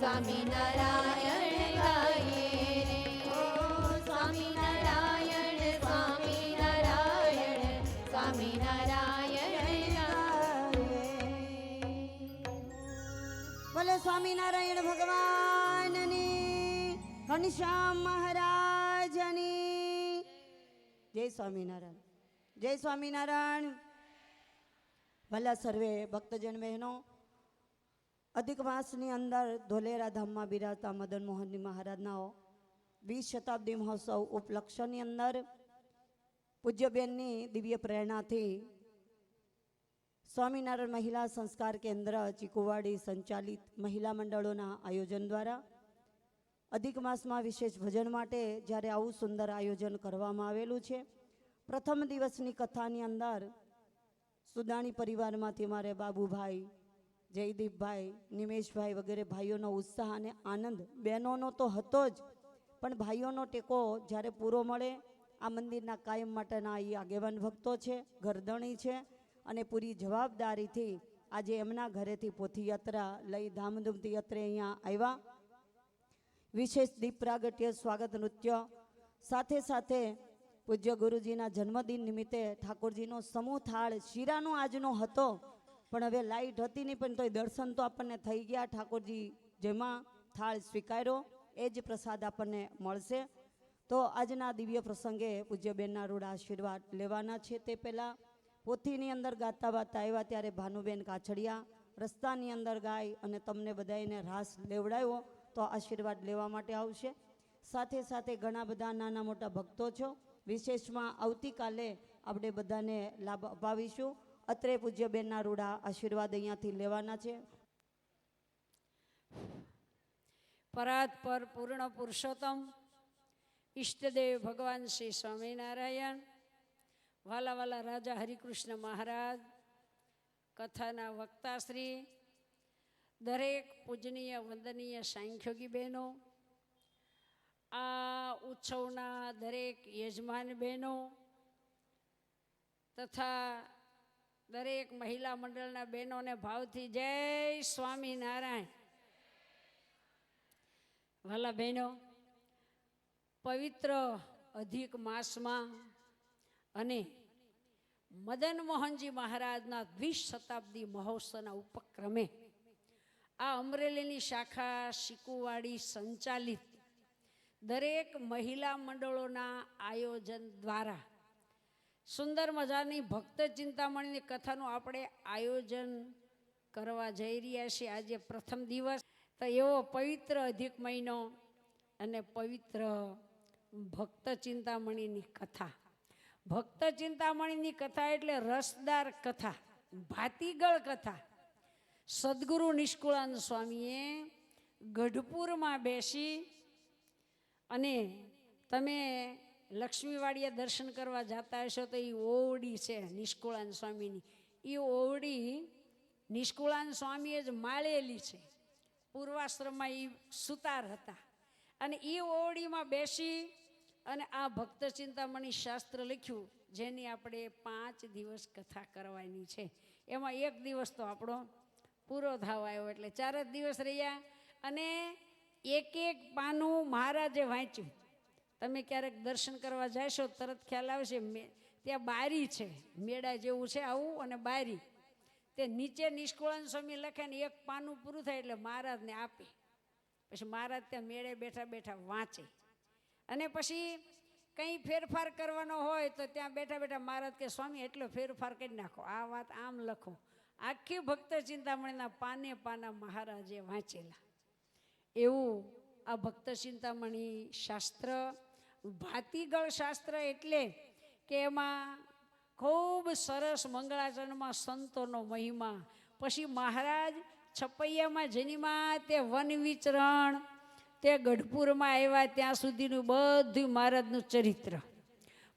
સ્વામિનારાયણ ગાઈએ રે ઓ સ્વામિનારાયણ સ્વામિનારાયણ સ્વામિનારાયણ ગાઈએ. બોલે સ્વામિનારાયણ ભગવાનની, ઘનશ્યામ મહારાજની જય સ્વામિનારાયણ. જય સ્વામિનારાયણ. ભલા સર્વે ભક્તજન બહેનો, અધિક માસની અંદર ધોલેરા ધામમાં બિરાજતા મદન મોહનજી મહારાજના 20 શતાબ્દી મહોત્સવ ઉપલક્ષની અંદર પૂજ્યબેનની દિવ્ય પ્રેરણાથી સ્વામિનારાયણ મહિલા સંસ્કાર કેન્દ્ર ચીકુવાડી સંચાલિત મહિલા મંડળોના આયોજન દ્વારા અધિક માસમાં વિશેષ ભજન માટે જ્યારે આવું સુંદર આયોજન કરવામાં આવેલું છે. પ્રથમ દિવસની કથાની અંદર સુદાણી પરિવારમાંથી મારે બાબુભાઈ, જયદીપભાઈ, નિમેશભાઈ વગેરે ભાઈઓનો ઉત્સાહ અને આનંદ બહેનોનો તો હતો જ, પણ ભાઈઓનો ટેકો જ્યારે પૂરો મળે, આ મંદિરના કાયમ માટેના એ આગેવાન ભક્તો છે, ગરદણી છે અને પૂરી જવાબદારીથી આજે એમના ઘરેથી પોથીયાત્રા લઈ ધામધૂમથી યાત્રે અહીંયા આવ્યા. વિશેષ દીપ પ્રાગટ્ય, સ્વાગત નૃત્ય, સાથે સાથે પૂજ્ય ગુરુજીના જન્મદિન નિમિત્તે ઠાકોરજીનો સમૂહ થાળ શીરાનો આજનો હતો, પણ હવે લાઈટ હતી નહીં, પણ તોય દર્શન તો આપણને થઈ ગયા. ઠાકોરજી જેમાં થાળ સ્વીકાર્યો એ જ પ્રસાદ આપણને મળશે. તો આજના દિવ્ય પ્રસંગે પૂજ્યબેનના રૂઢ આશીર્વાદ લેવાના છે. તે પહેલાં પોથીની અંદર ગાતા વાતા આવ્યા ત્યારે ભાનુબેન કાછડિયા રસ્તાની અંદર ગાય અને તમને બધાને રાસ લેવડાવ્યો, તો આશીર્વાદ લેવા માટે આવશે. સાથે સાથે ઘણા બધા નાના મોટા ભક્તો છો. વિશેષમાં આવતીકાલે આપણે બધાને લાભ અપાવીશું. અત્રે પૂજ્યબેનના રૂઢા આશીર્વાદ અહીંયાથી લેવાના છે. પરાત પર પૂર્ણ પુરુષોત્તમ ઈષ્ટદેવ ભગવાન શ્રી સ્વામિનારાયણ, વાલા વાલા રાજા હરિકૃષ્ણ મહારાજ, કથાના વક્તાશ્રી, દરેક પૂજનીય વંદનીય સાંખ્યોગી બહેનો, આ ઉત્સવના દરેક યજમાન બહેનો તથા દરેક મહિલા મંડળના બહેનોને ભાવથી જય સ્વામિનારાયણ. વાલા બહેનો, પવિત્ર અધિક માસમાં અને મદન મોહનજી મહારાજના 20 શતાબ્દી મહોત્સવના ઉપક્રમે આ અમરેલીની શાખા શીકુવાડી સંચાલિત દરેક મહિલા મંડળોના આયોજન દ્વારા સુંદર મજાની ભક્ત ચિંતામણીની કથાનું આપણે આયોજન કરવા જઈ રહ્યા છીએ. આજે પ્રથમ દિવસ, તો એવો પવિત્ર અધિક મહિનો અને પવિત્ર ભક્ત ચિંતામણીની કથા. ભક્ત ચિંતામણીની કથા એટલે રસદાર કથા, ભાતીગળ કથા. સદગુરુ નિષ્કુળાનંદ સ્વામીએ ગઢપુરમાં બેસી અને તમે લક્ષ્મીવાડીએ દર્શન કરવા જતા હશો તો એ ઓવડી છે નિષ્કુળાનંદ સ્વામીની. એ ઓવડી નિષ્કુળાનંદ સ્વામીએ જ માળેલી છે. પૂર્વાશ્રમમાં એ સુતાર હતા અને એ ઓવડીમાં બેસી અને આ ભક્ત ચિંતામણી શાસ્ત્ર લખ્યું, જેની આપણે 5 દિવસ કથા કરવાની છે. એમાં એક દિવસ તો આપણો પૂરો થવા આવ્યો, એટલે 4 જ દિવસ રહ્યા. અને એક પાનું મહારાજે વાંચ્યું. તમે ક્યારેક દર્શન કરવા જશો તરત ખ્યાલ આવશે, ત્યાં બારી છે, મેળા જેવું છે આવું, અને બારી તે નીચે નિષ્કુળાનંદ સ્વામી લખે ને એક પાનું પૂરું થાય એટલે મહારાજને આપે. પછી મહારાજ ત્યાં મેળે બેઠા બેઠા વાંચે અને પછી કંઈ ફેરફાર કરવાનો હોય તો ત્યાં બેઠા બેઠા મહારાજ કે સ્વામી એટલો ફેરફાર કરી નાખો, આ વાત આમ લખો. આખી ભક્ત ચિંતામણીના પાને પાના મહારાજે વાંચેલા. એવું આ ભક્ત ચિંતામણી શાસ્ત્ર, ભાતીગળ શાસ્ત્ર એટલે કે એમાં ખૂબ સરસ મંગળાચરણમાં સંતોનો મહિમા, પછી મહારાજ છપૈયામાં જનીમાં તે વન વિચરણ, તે ગઢપુરમાં આવ્યા ત્યાં સુધીનું બધું મહારાજનું ચરિત્ર.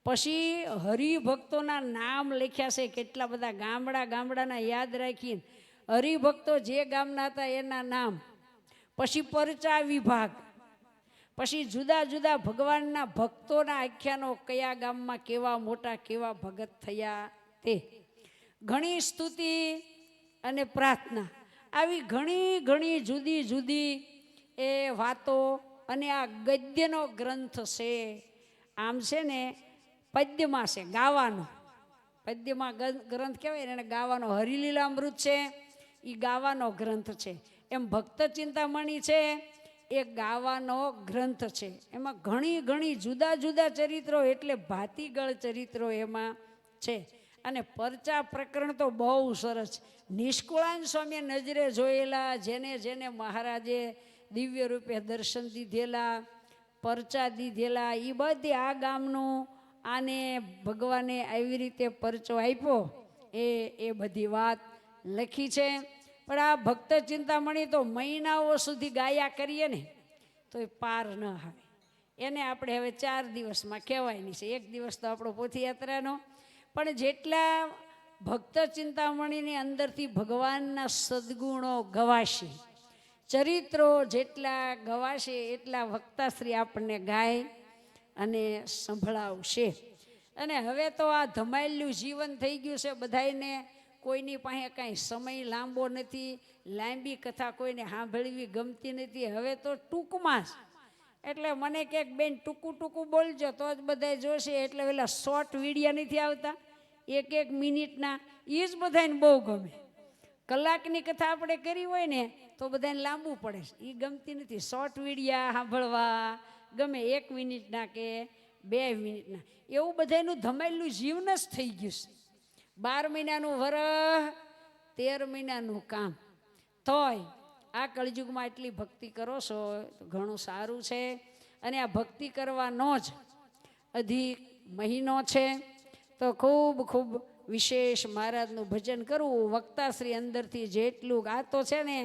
પછી હરિભક્તોના નામ લખ્યા છે, કેટલા બધા ગામડાના યાદ રાખીને હરિભક્તો જે ગામના હતા એના નામ. પછી પરચા વિભાગ, પછી જુદા જુદા ભગવાનના ભક્તોના આખ્યાનો, કયા ગામમાં કેવા મોટા કેવા ભગત થયા તે. ઘણી સ્તુતિ અને પ્રાર્થના, આવી ઘણી જુદી જુદી એ વાતો અને આ ગદ્યનો ગ્રંથ છે. આમ છે ને પદ્યમાં છે ગાવાનો, પદ્યમાં ગ્રંથ કહેવાય ને એને ગાવાનો. હરિલીલામૃત છે એ ગાવાનો ગ્રંથ છે. એમ ભક્ત ચિંતામણી છે એ ગાવાનો ગ્રંથ છે. એમાં ઘણી ઘણી જુદા જુદા ચરિત્રો એટલે ભાતીગળ ચરિત્રો એમાં છે. અને પરચા પ્રકરણ તો બહુ સરસ. નિષ્કુળાન સ્વામીએ નજરે જોયેલા, જેને જેને મહારાજે દિવ્ય રૂપે દર્શન દીધેલા, પરચા દીધેલા, એ બધી આ ગામનું આને ભગવાને આવી રીતે પરચો આપ્યો એ બધી વાત લખી છે. પણ આ ભક્ત ચિંતામણી તો મહિનાઓ સુધી ગાયા કરીએ ને તો એ પાર ન આવે. એને આપણે હવે 4 દિવસમાં કહેવાયની છે. 1 દિવસ તો આપણો પોથીયાત્રાનો. પણ જેટલા ભક્ત ચિંતામણીની અંદરથી ભગવાનના સદગુણો ગવાશે, ચરિત્રો જેટલા ગવાશે એટલા વક્તાશ્રી આપણને ગાય અને સંભળાવશે. અને હવે તો આ ધમાયેલું જીવન થઈ ગયું છે બધાયને. કોઈની પાસે કાંઈ સમય લાંબો નથી, લાંબી કથા કોઈને સાંભળવી ગમતી નથી. હવે તો ટૂંકમાં જ, એટલે મને ક્યાંક બેન ટૂંકું ટૂંકું બોલજો તો જ બધા જોશે. એટલે પેલા શોર્ટ વિડીયા નથી આવતા 1-1 મિનિટના, એ જ બધાને બહુ ગમે. કલાકની કથા આપણે કરી હોય ને તો બધાને લાંબુ પડે, એ ગમતી નથી. શોર્ટ વિડીયા સાંભળવા ગમે, 1 મિનિટના કે 2 મિનિટના. એવું બધાનું ધમાયેલું જીવન જ થઈ ગયું છે. 12 મહિનાનું વરહ, 13 મહિનાનું કામ. તોય આ કળયુગમાં એટલી ભક્તિ કરો છો તો ઘણું સારું છે. અને આ ભક્તિ કરવાનો જ અધિક મહિનો છે. તો ખૂબ ખૂબ વિશેષ મહારાજનું ભજન કરવું. વક્તાશ્રી અંદરથી જેટલું ગાતો છે ને,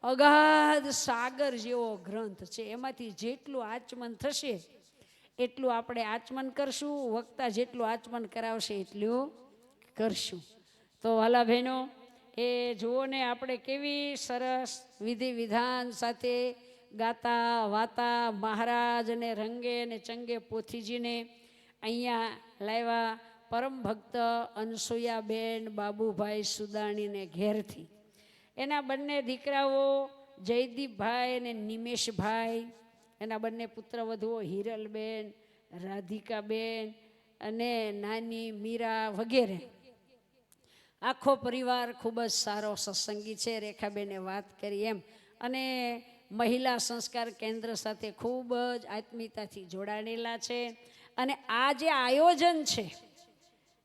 અગાધ સાગર જેવો ગ્રંથ છે. એમાંથી જેટલું આચમન થશે એટલું આપણે આચમન કરશું. વક્તા જેટલું આચમન કરાવશે એટલું કરશું. તો વાલા બહેનો, એ જુઓ ને આપણે કેવી સરસ વિધિ વિધાન સાથે ગાતા વાતા મહારાજને રંગે ને ચંગે પોથીજીને અહીંયા લાવ્યા. પરમ ભક્ત અનસુયાબેન બાબુભાઈ સુદાણીને ઘેરથી એના બંને દીકરાઓ જયદીપભાઈ અને નિમેશભાઈ, એના બંને પુત્રવધુઓ હિરલબેન, રાધિકાબેન અને નાની મીરા વગેરે. આખો પરિવાર ખૂબ જ સારો સત્સંગી છે. રેખાબેને વાત કરી એમ. અને મહિલા સંસ્કાર કેન્દ્ર સાથે ખૂબ જ આત્મીયતાથી જોડાયેલા છે. અને આ જે આયોજન છે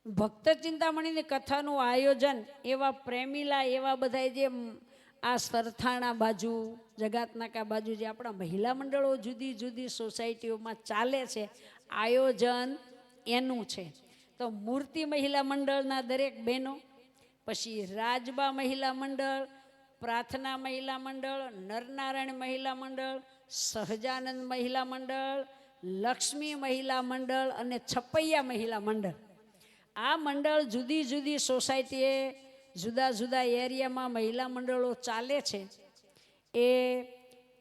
ભક્ત ચિંતામણીની કથાનું આયોજન, એવા પ્રેમીલા એવા બધા જે આ સરથાણા બાજુ, જગાતનાકા બાજુ જે આપણા મહિલા મંડળો જુદી જુદી સોસાયટીઓમાં ચાલે છે, આયોજન એનું છે. તો મૂર્તિ મહિલા મંડળના દરેક બહેનો, પછી રાજબા મહિલા મંડળ, પ્રાર્થના મહિલા મંડળ, નરનારાયણ મહિલા મંડળ, સહજાનંદ મહિલા મંડળ, લક્ષ્મી મહિલા મંડળ અને છપૈયા મહિલા મંડળ. આ મંડળ જુદી જુદી સોસાયટીએ જુદા જુદા એરિયામાં મહિલા મંડળો ચાલે છે.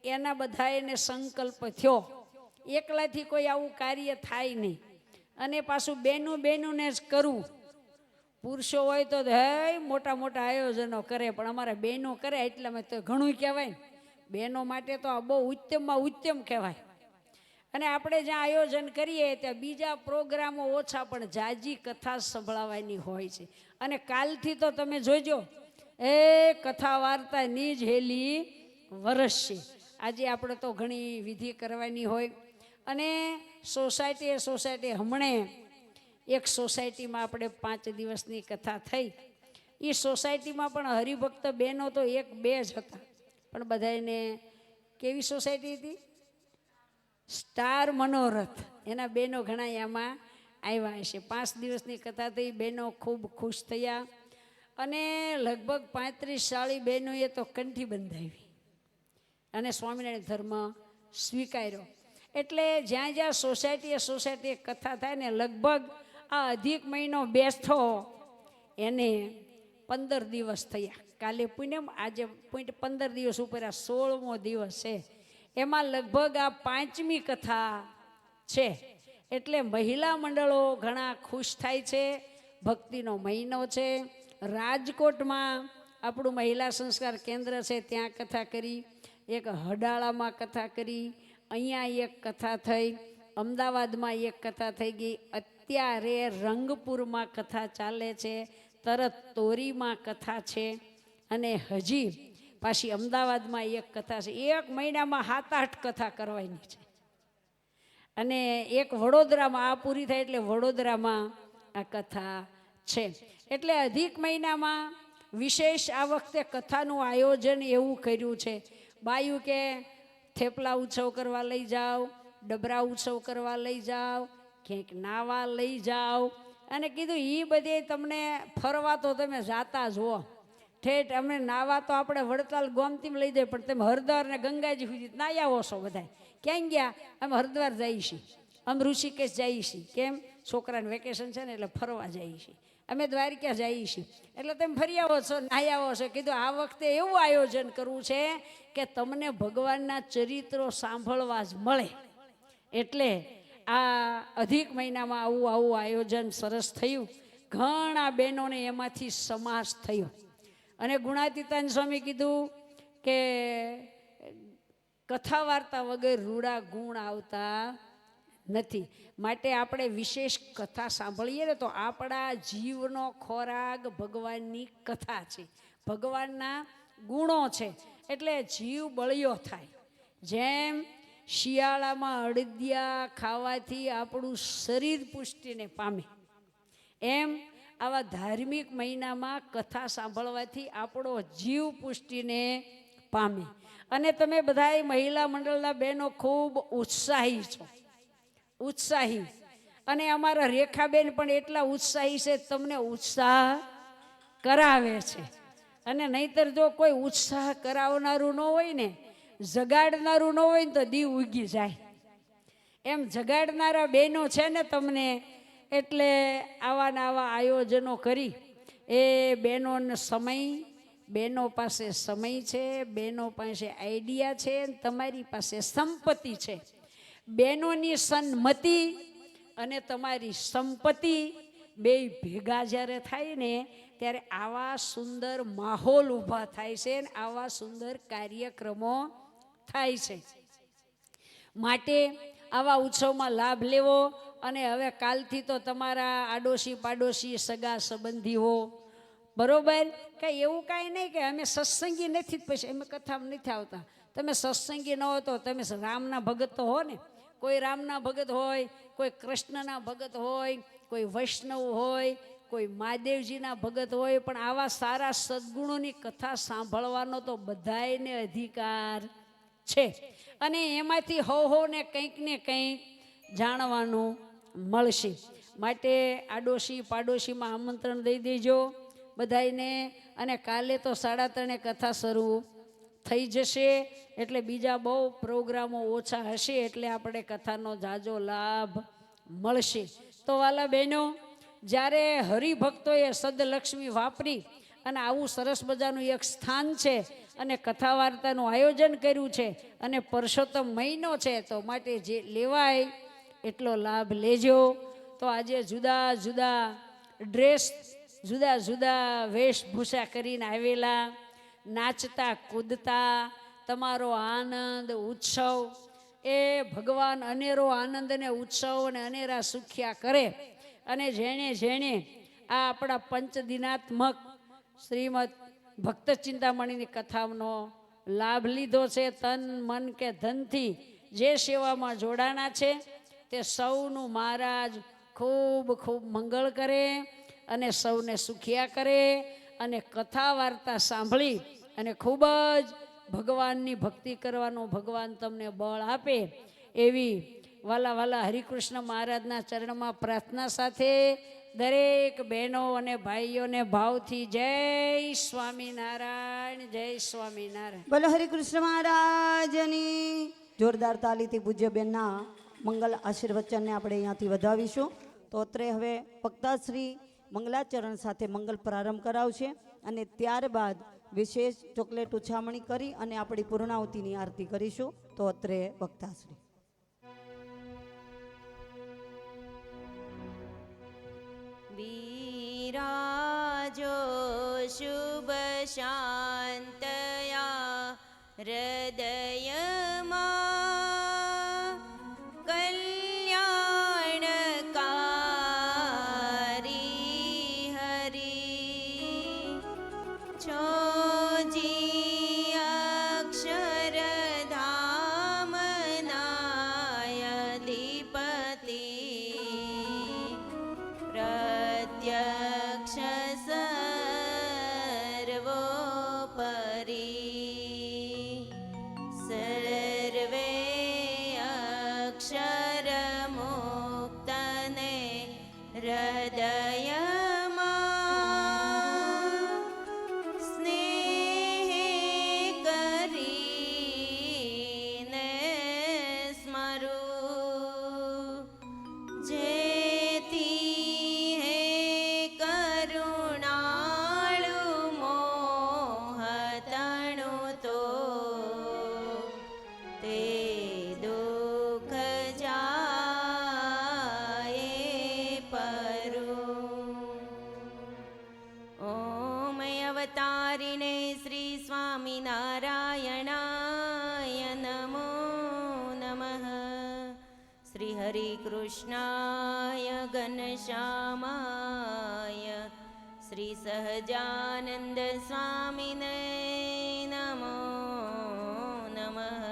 એના બધાને સંકલ્પ થયો, એકલાથી કોઈ આવું કાર્ય થાય નહીં. અને પાછું બેનુંને જ કરવું. પુરુષો હોય તો હે મોટા મોટા આયોજનો કરે, પણ અમારા બહેનો કરે એટલામાં તો ઘણું કહેવાય ને. બહેનો માટે તો આ બહુ ઉત્તમમાં ઉત્તમ કહેવાય. અને આપણે જ્યાં આયોજન કરીએ ત્યાં બીજા પ્રોગ્રામો ઓછા પણ જાજી કથા સંભળાવવાની હોય છે. અને કાલથી તો તમે જોજો એ કથા વાર્તાની જ હેલી વરસશે. આજે આપણે તો ઘણી વિધિ કરવાની હોય. અને સોસાયટી હમણે એક સોસાયટીમાં આપણે 5 દિવસની કથા થઈ. એ સોસાયટીમાં પણ હરિભક્ત બહેનો તો 1-2 જ હતા, પણ બધાને કેવી સોસાયટી હતી? સ્ટાર મનોરથ. એના બહેનો ઘણા એમાં આવ્યા હશે. 5 દિવસની કથા થઈ, બહેનો ખૂબ ખુશ થયા. અને લગભગ 35-40 બહેનોએ તો કંઠી બંધાવી અને સ્વામિનારાયણ ધર્મ સ્વીકાર્યો. એટલે જ્યાં જ્યાં સોસાયટીએ કથા થાય ને, લગભગ આ અધિક મહિનો બેસતો એને 15 દિવસ થયા. કાલે પૂનમ, આજે 15 દિવસ ઉપર આ 16મો દિવસ છે. એમાં લગભગ આ 5મી કથા છે. એટલે મહિલા મંડળો ઘણા ખુશ થાય છે. ભક્તિનો મહિનો છે. રાજકોટમાં આપણું મહિલા સંસ્કાર કેન્દ્ર છે, ત્યાં કથા કરી. એક હડાળામાં કથા કરી, અહીંયા એક કથા થઈ, અમદાવાદમાં એક કથા થઈ ગઈ, અત્યારે રંગપુરમાં કથા ચાલે છે, તરત તોરીમાં કથા છે, અને હજી પાછી અમદાવાદમાં એક કથા છે. 1 મહિનામાં 7-8 કથા કરવાની છે. અને એક વડોદરામાં, આ પૂરી થાય એટલે વડોદરામાં આ કથા છે. એટલે અધિક મહિનામાં વિશેષ આ વખતે કથાનું આયોજન એવું કર્યું છે. બાયું કે થેપલા ઉત્સવ કરવા લઈ જાઓ, ડબરા ઉત્સવ કરવા લઈ જાઓ, ક્યાંક નાવા લઈ જાઓ, અને કીધું એ બધે તમને ફરવા તો તમે જાતા જુઓ. ઠેઠ અમે નાવા તો આપણે વડતાલ ગોમતીમાં લઈ જાય, પણ તમે હરદ્વાર ને ગંગાજી સુધી નાઈ આવો છો બધા. ક્યાં ગયા? અમે હરદ્વાર જઈએ છીએ, અમે ઋષિકેશ જઈએ છીએ. કેમ? છોકરાને વેકેશન છે ને એટલે ફરવા જઈએ છીએ. અમે દ્વારકા જઈએ છીએ, એટલે તમે ફરી આવો છો, નાઈ આવો છો. કીધું આ વખતે એવું આયોજન કરવું છે કે તમને ભગવાનના ચરિત્રો સાંભળવા જ મળે. એટલે આ અધિક મહિનામાં આવું આયોજન સરસ થયું. ઘણા બહેનોને એમાંથી સમાસ થયો. અને ગુણાતીતાન સ્વામી કીધું કે કથા વાર્તા વગર રૂડા ગુણ આવતા નથી. માટે આપણે વિશેષ કથા સાંભળીએ ને તો આપણા જીવનો ખોરાક ભગવાનની કથા છે, ભગવાનના ગુણો છે. એટલે જીવ બળિયો થાય. જેમ શિયાળામાં અડદિયા ખાવાથી આપણું શરીર પુષ્ટિને પામે, એમ આવા ધાર્મિક મહિનામાં કથા સાંભળવાથી આપણો જીવ પુષ્ટિને પામે. અને તમે બધાય મહિલા મંડળના બહેનો ખૂબ ઉત્સાહી છો, ઉત્સાહી. અને અમારા રેખાબેન પણ એટલા ઉત્સાહી છે, તમને ઉત્સાહ કરાવે છે. અને નહીતર જો કોઈ ઉત્સાહ કરાવનારું ન હોય ને, જગાડનારું ન હોય ને તો દી ઉગી જાય. એમ જગાડનારા બહેનો છે ને તમને, એટલે આવા આયોજનો કરી. એ બહેનોનો સમય, બહેનો પાસે સમય છે, બહેનો પાસે આઈડિયા છે, તમારી પાસે સંપત્તિ છે. બહેનોની સન્મતિ અને તમારી સંપત્તિ બે ભેગા જ્યારે થાય ને, ત્યારે આવા સુંદર માહોલ ઊભા થાય છે, ને આવા સુંદર કાર્યક્રમો થાય છે. માટે આવા ઉત્સવમાં લાભ લેવો. અને હવે કાલથી તો તમારા આડોશી પાડોશી સગા સંબંધીઓ, બરોબર, કાંઈ એવું કાંઈ નહીં કે અમે સત્સંગી નથી પછી અમે કથામાં નથી આવતા. તમે સત્સંગી ન હો તો તમે રામના ભગત તો હો ને. કોઈ રામના ભગત હોય, કોઈ કૃષ્ણના ભગત હોય, કોઈ વૈષ્ણવ હોય, કોઈ મહાદેવજીના ભગત હોય, પણ આવા સારા સદ્ગુણોની કથા સાંભળવાનો તો બધાયને અધિકાર છે. અને એમાંથી હોને કંઈક ને કંઈક જાણવાનું મળશે. માટે આડોશી પાડોશીમાં આમંત્રણ દઈ દેજો બધાયને. અને કાલે તો 3:30 કથા શરૂ થઈ જશે, એટલે બીજા બહુ પ્રોગ્રામો ઓછા હશે, એટલે આપણે કથાનો જાજો લાભ મળશે. તો વાલા બહેનો, જ્યારે હરિભક્તોએ સદલક્ષ્મી વાપરી અને આવું સરસ મજાનું એક સ્થાન છે અને કથા વાર્તાનું આયોજન કર્યું છે, અને પરસોત્તમ મહિનો છે, તો માટે જે લેવાય એટલો લાભ લેજો. તો આજે જુદા જુદા ડ્રેસ, જુદા જુદા વેશભૂષા કરીને આવેલા, નાચતા કૂદતા તમારો આનંદ ઉત્સવ, એ ભગવાન અનેરો આનંદ અને ઉત્સવ અને અનેરા સુખ્યા કરે. અને જેણે જેણે આ આપણા પંચદિનાત્મક શ્રીમદ ભક્ત ચિંતામણીની કથાનો લાભ લીધો છે, તન મન કે ધનથી જે સેવામાં જોડાણા છે, તે સૌનું મહારાજ ખૂબ ખૂબ મંગળ કરે અને સૌને સુખિયા કરે. અને કથા વાર્તા સાંભળી અને ખૂબ જ ભગવાનની ભક્તિ કરવાનું ભગવાન તમને બળ આપે, એવી વાલા વાલા હરિકૃષ્ણ મહારાજના ચરણમાં પ્રાર્થના સાથે દરેક બહેનો અને ભાઈઓને ભાવથી જય સ્વામિનારાયણ, જય સ્વામિનારાયણ. બોલો હરિકૃષ્ણ મહારાજની જોરદાર તાલીથી પૂજ્ય બેનના મંગલ આશીર્વચનને આપણે અહીંયાથી વધાવીશું. તો અત્રે હવે વક્તાશ્રી મંગલાચરણ સાથે મંગલ પ્રારંભ કરાવશે, અને ત્યારબાદ વિશેષ ચોકલેટ ઉછામણી કરી અને આપણી પૂર્ણાવતીની આરતી કરીશું. તો અત્રે વક્તાશ્રી. વિરાજો શુભ શાંતયા હૃદયમાં કલ્યાણકારી હરી છોજી અક્ષરધામનાય અધિપતિ પ્રત્યક્ષ સર્વોપરી સર્વે અક્ષરમુક્તને હૃદયમાં સ્નેહ કરીને સ્મરું જેથી હે કરુણાળુ મોહતણું તો તે દુઃખ જાય પરું. ઓમ અવતારિણે શ્રી સ્વામિનારાયણાય નમો નમઃ. શ્રી હરિ કૃષ્ણાય ઘનશ્યામાય શ્રી સહજાનંદ સ્વામિને નમો નમઃ.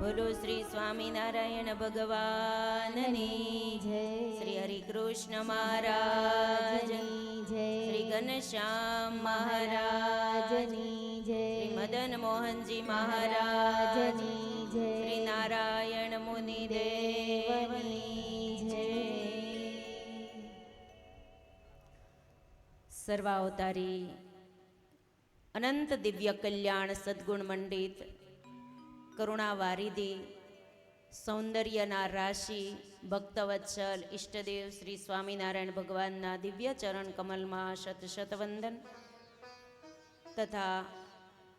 બોલો શ્રી સ્વામિનારાયણ ભગવાનની જય. શ્રી હરિ કૃષ્ણ મહારાજની જય. શ્રી ઘનશ્યામ મહારાજની જય. શ્રી મદન મોહનજી મહારાજની જય. શ્રી નારાયણ મુનિ દેવની જય. સર્વાવતારી અનંત દિવ્ય કલ્યાણ સદ્ગુણ મંડિત કરુણા વારિધિ સૌંદર્યના રાશિ ભક્તવત્સલ ઈષ્ટદેવ શ્રી સ્વામિનારાયણ ભગવાનના દિવ્ય ચરણ કમલમાં શત શત વંદન તથા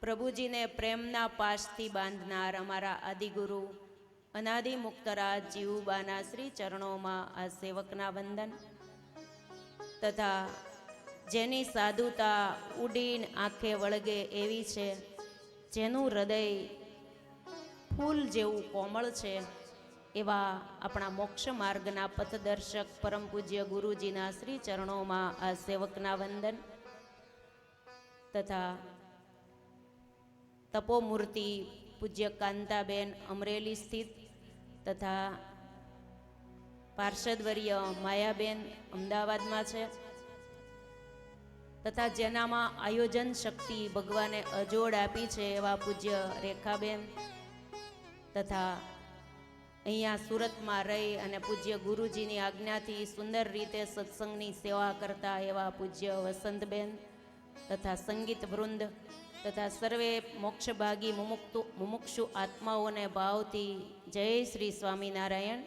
પ્રભુજીને પ્રેમના પાશથી બાંધનાર અમારા આદિગુરુ અનાદિ મુક્તરાજ જીવુબાના શ્રી ચરણોમાં આ સેવકના વંદન તથા જેની સાધુતા ઉડીન આંખે વળગે એવી છે, જેનું હૃદય ફૂલ જેવું કોમળ છે, એવા આપણા મોક્ષ માર્ગના પથદર્શક પરમ પૂજ્ય ગુરુજીના શ્રી ચરણોમાં આ સેવકના વંદન તથા તપોમૂર્તિ પૂજ્ય કાંતાબેન અમરેલી સ્થિત તથા પાર્ષદવર્ય માયાબેન અમદાવાદમાં છે તથા જેનામાં આયોજન શક્તિ ભગવાને અજોડ આપી છે એવા પૂજ્ય રેખાબેન તથા અહીંયા સુરતમાં રહી અને પૂજ્ય ગુરુજીની આજ્ઞાથી સુંદર રીતે સત્સંગની સેવા કરતા એવા પૂજ્ય વસંતબેન તથા સંગીત વૃંદ તથા સર્વે મોક્ષભાગી મુમુક્ષુ આત્માઓને ભાવથી જય શ્રી સ્વામિનારાયણ.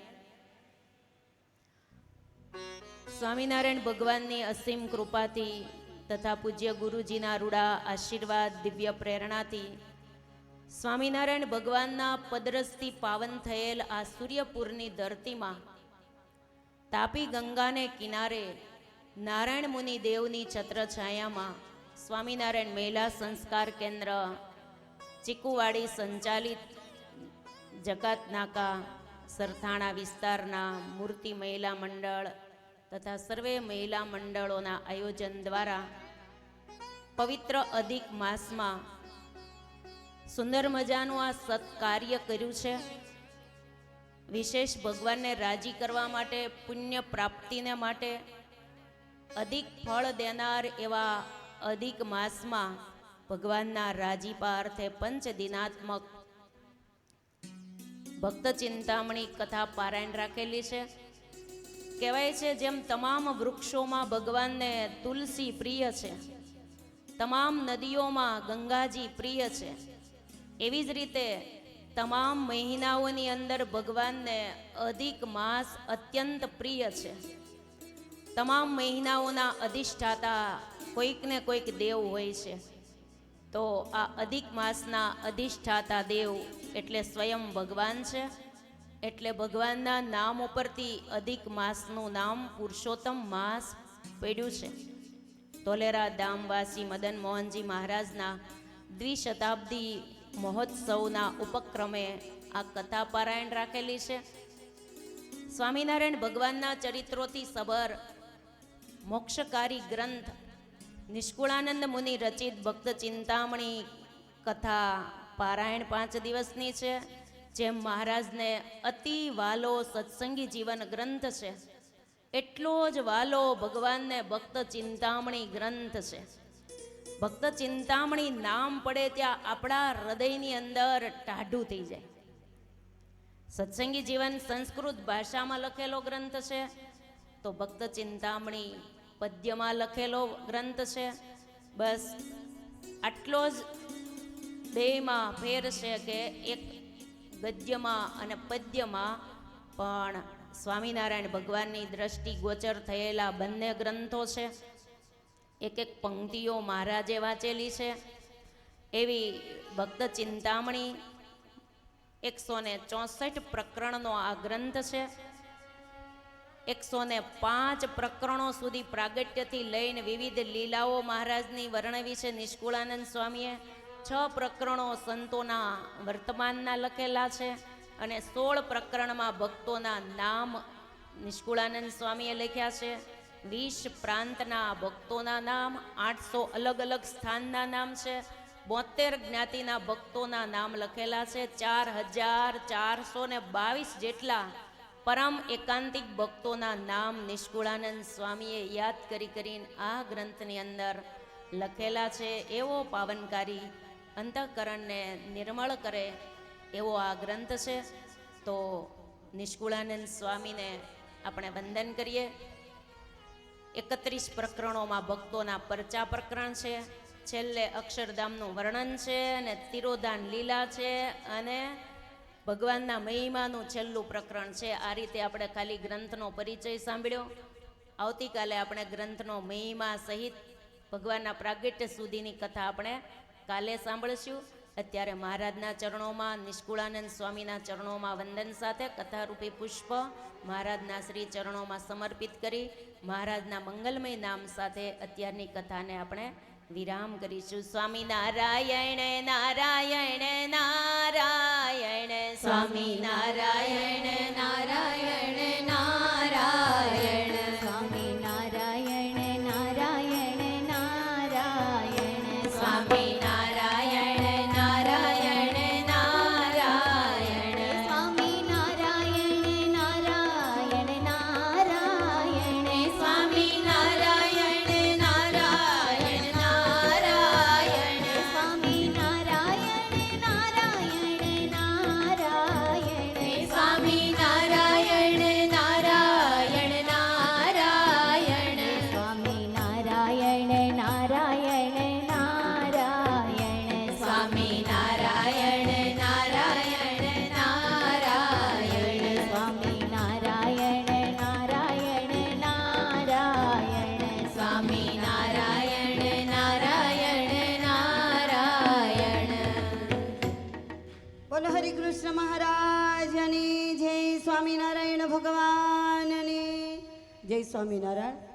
સ્વામિનારાયણ ભગવાનની અસીમ કૃપાથી તથા પૂજ્ય ગુરુજીના રૂડા આશીર્વાદ દિવ્ય પ્રેરણાથી સ્વામિનારાયણ ભગવાનના પદરસથી પાવન થયેલ આ સૂર્યપુરની ધરતીમાં તાપી ગંગાને કિનારે નારાયણ મુનિ દેવની છત્રછાયામાં સ્વામિનારાયણ મહિલા સંસ્કાર કેન્દ્ર ચીકુવાડી સંચાલિત જકાત નાકા સરથાણા વિસ્તારના મૂર્તિ મહિલા મંડળ તથા સર્વે મહિલા મંડળોના આયોજન દ્વારા પવિત્ર અધિક માસમાં સુંદર મજાનું આ સત્કાર્ય કર્યું છે. વિશેષ ભગવાનને રાજી કરવા માટે, પુણ્ય પ્રાપ્તિને માટે અધિક ફળ દેનાર એવા અધિક માસમાં ભગવાનના રાજીપા અર્થે પંચદિનાત્મક ભક્ત ચિંતામણી કથા પારાયણ રાખેલી છે. કહેવાય છે જેમ તમામ વૃક્ષોમાં ભગવાનને તુલસી પ્રિય છે, તમામ નદીઓમાં ગંગાજી પ્રિય છે, એવી જ રીતે તમામ મહિનાઓની અંદર ભગવાનને અધિક માસ અત્યંત પ્રિય છે. તમામ મહિનાઓના અધિષ્ઠાતા કોઈક ને કોઈક દેવ હોય છે, તો આ અધિક માસના અધિષ્ઠાતા દેવ એટલે સ્વયં ભગવાન છે. એટલે ભગવાનના નામ ઉપરથી અધિક માસનું નામ પુરુષોત્તમ માસ પડ્યું છે. ધોલેરા ધામવાસી મદન મોહનજી મહારાજના દ્વિશતાબ્દી મહોત્સવના ઉપક્રમે આ કથા પારાયણ રાખેલી છે. સ્વામિનારાયણ ભગવાનના ચરિત્રોથી સબર મોક્ષકારી ગ્રંથ નિષ્કુળાનંદ મુનિ રચિત ભક્ત ચિંતામણી કથા પારાયણ 5 દિવસની છે. જેમ મહારાજને અતિ વાલો સત્સંગી જીવન ગ્રંથ છે, એટલો જ વાલો ભગવાનને ભક્ત ચિંતામણી ગ્રંથ છે. ભક્ત ચિંતામણી નામ પડે ત્યાં આપણા હૃદયની અંદર ટાઢું થઈ જાય. સત્સંગી જીવન સંસ્કૃત ભાષામાં લખેલો ગ્રંથ છે, તો ભક્ત ચિંતામણી પદ્યમાં લખેલો ગ્રંથ છે. બસ આટલો જ બેમાં ફેર છે કે એક ગદ્યમાં અને પદ્યમાં પણ સ્વામિનારાયણ ભગવાનની દ્રષ્ટિ ગોચર થયેલા બંને ગ્રંથો છે. એક એક પંક્તિઓ મહારાજે વાંચેલી છે. એવી ભક્ત ચિંતામણી 164 પ્રકરણનો આ ગ્રંથ છે. 105 પ્રકરણો સુધી પ્રાગટ્યથી લઈને વિવિધ લીલાઓ મહારાજની વર્ણવી છે નિષ્કુળાનંદ સ્વામીએ. 6 પ્રકરણો સંતોના વર્તમાનના લખેલા છે અને 16 પ્રકરણમાં ભક્તોના નામ નિષ્કુળાનંદ સ્વામીએ લખ્યા છે. 20 પ્રાંતના ભક્તોના નામ, 800 અલગ અલગ સ્થાનના નામ છે. 72 જ્ઞાતિના ભક્તોના નામ લખેલા છે. 4422 જેટલા પરમ એકાંતિક ભક્તોના નામ નિષ્કુળાનંદ સ્વામીએ યાદ કરીને આ ગ્રંથની અંદર લખેલા છે. એવો પાવનકારી અંતઃકરણને નિર્મળ કરે એવો આ ગ્રંથ છે. તો નિષ્કુળાનંદ સ્વામીને આપણે વંદન કરીએ. 31 પ્રકરણોમાં ભક્તોના પરચા પ્રકરણ છે. છેલ્લે અક્ષરધામનું વર્ણન છે અને તિરોધાન લીલા છે અને ભગવાનના મહિમાનું છેલ્લું પ્રકરણ છે. આ રીતે આપણે ખાલી ગ્રંથનો પરિચય સાંભળ્યો. આવતીકાલે આપણે ગ્રંથનો મહિમા સહિત ભગવાનના પ્રાગટ્ય સુધીની કથા આપણે કાલે સાંભળીશું. અત્યારે મહારાજના ચરણોમાં, નિષ્કુળાનંદ સ્વામીના ચરણોમાં વંદન સાથે કથારૂપી પુષ્પ મહારાજના શ્રી ચરણોમાં સમર્પિત કરી મહારાજના મંગલમય નામ સાથે અત્યારની કથાને આપણે વિરામ કરીશું. સ્વામી નારાયણ નારાયણ નારાયણ, સ્વામી નારાયણ નારાયણ નારાયણ, સ્વામી નારાયણ નારાયણ નારાયણ, સ્વામી નારાયણ નારાયણ નારાયણ, સ્વામી નારાયણ નારાયણ નારાયણ, સ્વામી નારાયણ નારાયણ નારાયણ, સ્વામી નારાયણ નારાયણ નારાયણ, સ્વામી નારાયણ નારાયણ નારાયણ, સ્વામી નારાયણ નારાયણ નારાયણ, સ્વામી નારાયણ નારાયણ નારાયણ, સ્વામી નારાયણ નારાયણ નારાયણ, સ્વામી નારાયણ નારાયણ નારાયણ. બોલો હરિ કૃષ્ણ મહારાજની જય. સ્વામિનારાયણ ભગવાનની જય. સ્વામિનારાયણ.